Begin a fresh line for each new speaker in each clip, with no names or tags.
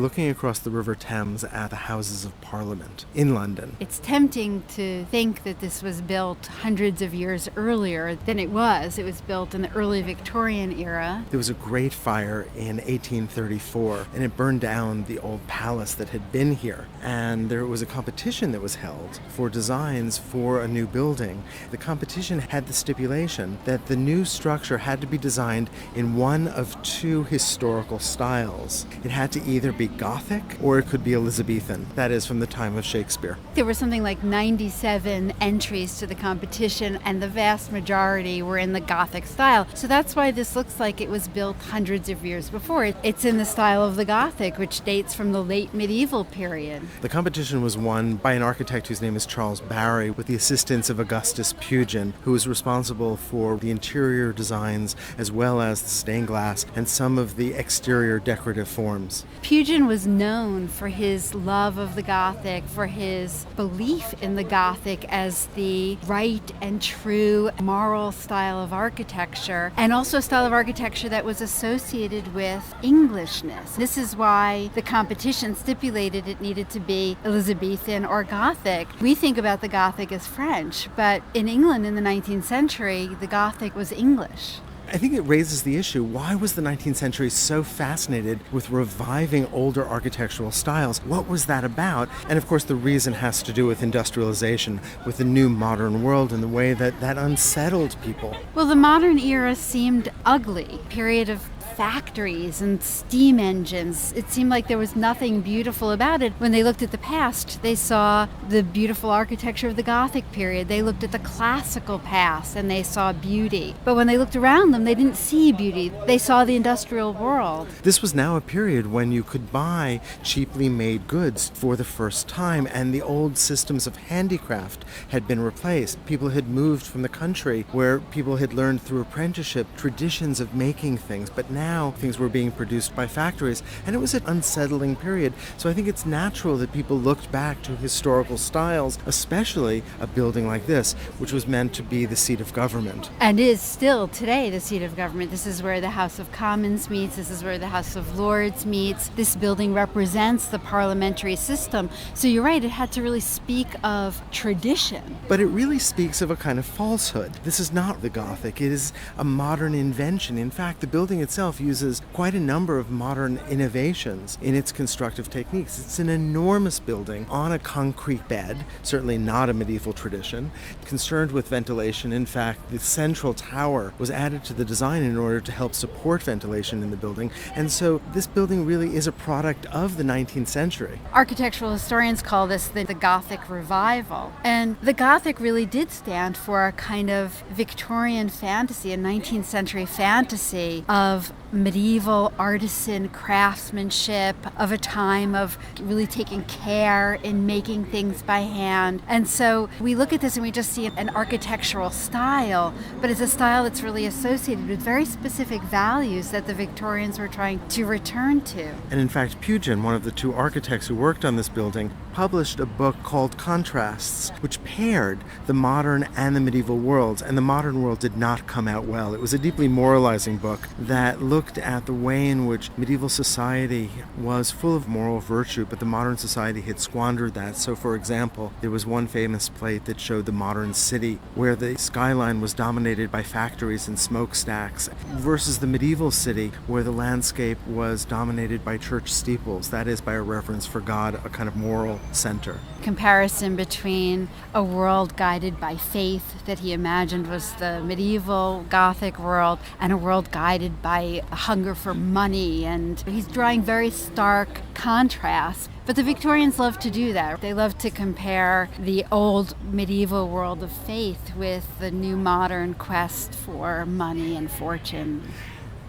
looking across the River Thames at the Houses of Parliament in London.
It's tempting to think that this was built hundreds of years earlier than it was. It was built in the early Victorian era.
There was a great fire in 1834, and it burned down the old palace that had been here. And there was a competition that was held for designs for a new building. The competition had the stipulation that the new structure had to be designed in one of two historical styles. It had to either be Gothic or it could be Elizabethan, that is, from the time of Shakespeare.
There were something like 97 entries to the competition, and the vast majority were in the Gothic style. So that's why this looks like it was built hundreds of years before. It's in the style of the Gothic, which dates from the late medieval period.
The competition was won by an architect whose name is Charles Barry, with the assistance of Augustus Pugin, who was responsible for the interior designs as well as the stained glass and some of the exterior decorative forms.
Pugin was known for his love of the Gothic, for his belief in the Gothic as the right and true moral style of architecture, and also a style of architecture that was associated with Englishness. This is why the competition stipulated it needed to be Elizabethan or Gothic. We think about the Gothic as French, but in England in the 19th century, the Gothic was English.
I think it raises the issue, why was the 19th century so fascinated with reviving older architectural styles? What was that about? And of course the reason has to do with industrialization, with the new modern world and the way that unsettled people.
Well, the modern era seemed ugly. Period of factories and steam engines. It seemed like there was nothing beautiful about it. When they looked at the past, they saw the beautiful architecture of the Gothic period. They looked at the classical past and they saw beauty. But when they looked around them, they didn't see beauty. They saw the industrial world.
This was now a period when you could buy cheaply made goods for the first time, and the old systems of handicraft had been replaced. People had moved from the country where people had learned through apprenticeship traditions of making things, but now things were being produced by factories, and it was an unsettling period. So I think it's natural that people looked back to historical styles, especially a building like this, which was meant to be the seat of government.
And is still today the seat of government. This is where the House of Commons meets. This is where the House of Lords meets. This building represents the parliamentary system. So you're right, it had to really speak of tradition.
But it really speaks of a kind of falsehood. This is not the Gothic. It is a modern invention. In fact, the building itself uses quite a number of modern innovations in its constructive techniques. It's an enormous building on a concrete bed, certainly not a medieval tradition, concerned with ventilation. In fact, the central tower was added to the design in order to help support ventilation in the building. And so this building really is a product of the 19th century.
Architectural historians call this the Gothic revival. And the Gothic really did stand for a kind of Victorian fantasy, a 19th century fantasy of medieval artisan craftsmanship, of a time of really taking care in making things by hand. And so we look at this and we just see an architectural style, but it's a style that's really associated with very specific values that the Victorians were trying to return to.
And in fact, Pugin, one of the two architects who worked on this building, published a book called Contrasts, which paired the modern and the medieval worlds, and the modern world did not come out well. It was a deeply moralizing book that looked at the way in which medieval society was full of moral virtue, but the modern society had squandered that. So, for example, there was one famous plate that showed the modern city where the skyline was dominated by factories and smokestacks, versus the medieval city where the landscape was dominated by church steeples, that is, by a reverence for God, a kind of moral center.
Comparison between a world guided by faith that he imagined was the medieval Gothic world and a world guided by a hunger for money, and he's drawing very stark contrasts. But the Victorians love to do that. They love to compare the old medieval world of faith with the new modern quest for money and fortune.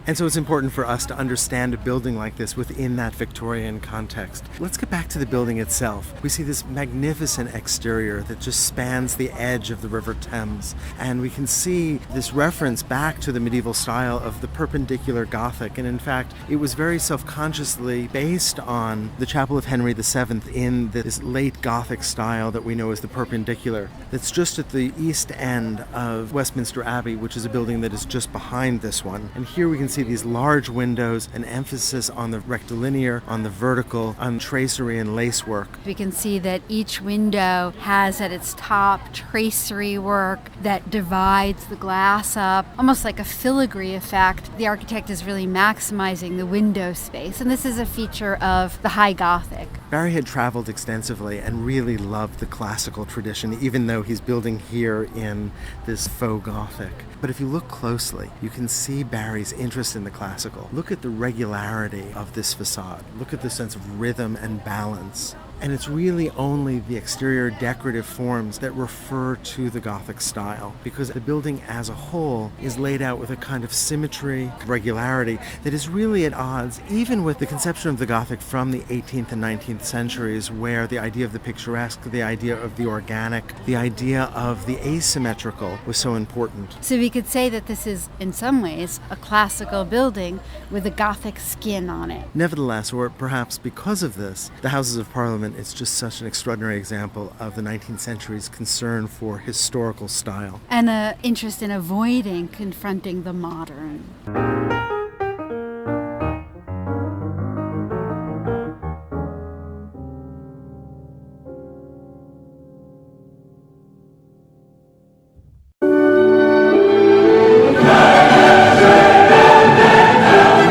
And so it's important for us to understand a building like this within that Victorian context. Let's get back to the building itself. We see this magnificent exterior that just spans the edge of the River Thames. And we can see this reference back to the medieval style of the perpendicular Gothic. And in fact, it was very self-consciously based on the Chapel of Henry VII in this late Gothic style that we know as the perpendicular. That's just at the east end of Westminster Abbey, which is a building that is just behind this one. And here we can see these large windows, an emphasis on the rectilinear, on the vertical, on tracery and lacework.
We can see that each window has at its top tracery work that divides the glass up, almost like a filigree effect. The architect is really maximizing the window space, and this is a feature of the High Gothic.
Barry had traveled extensively and really loved the classical tradition, even though he's building here in this faux Gothic. But if you look closely, you can see Barry's interest in the classical. Look at the regularity of this facade. Look at the sense of rhythm and balance. And it's really only the exterior decorative forms that refer to the Gothic style, because the building as a whole is laid out with a kind of symmetry, regularity, that is really at odds even with the conception of the Gothic from the 18th and 19th centuries, where the idea of the picturesque, the idea of the organic, the idea of the asymmetrical was so important.
So we could say that this is, in some ways, a classical building with a Gothic skin on it.
Nevertheless, or perhaps because of this, the Houses of Parliament is just such an extraordinary example of the 19th century's concern for historical style.
And an interest in avoiding confronting the modern.